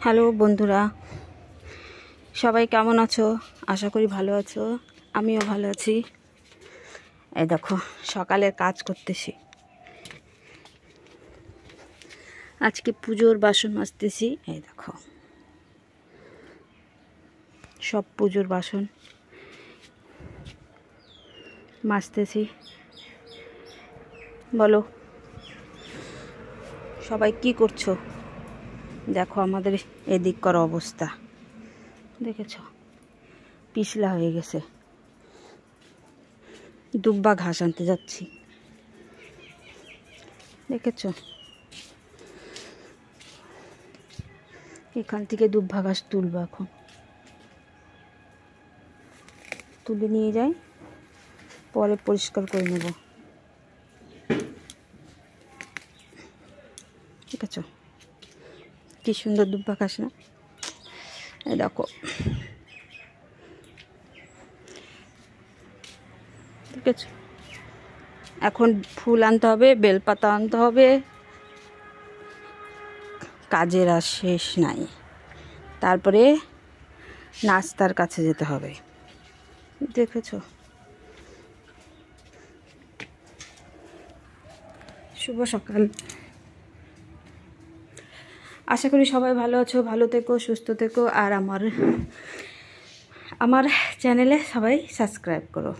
Hello বন্ধুরা, সবাই কেমন আছো? আশা করি ভালো আছো। আমিও ভালো আছি। এই দেখো সকালের কাজ করতেছি। আজকে পুজোর বাসন মাজতেছি। এই দেখো সব পুজোর বাসন মাজতেছি। বলো সবাই কি করছো? দেখো আমাদের এদিককার অবস্থা দেখেছো, পিছলা হয়ে গেছে। দুব্বা ঘাস আনতে যাচ্ছি, দেখেছো? এখান থেকে দুব্বা ঘাস তুলবো, এখন তুলে নিয়ে যাই, পরে পরিষ্কার করে নেব। ঠিক আছে, কি সুন্দর দুব্বা ঘাস না? এই দেখো, ঠিক আছে। এখন ফুল আনতে হবে, বেলপাতা আনতে হবে, কাজের আর শেষ নাই। তারপরে নাস্তার কাছে যেতে হবে, দেখেছো? শুভ সকাল। আশা করি সবাই ভালো আছো, ভালো থেকো, সুস্থ থেকো। আর আমার চ্যানেলে সবাই সাবস্ক্রাইব করো।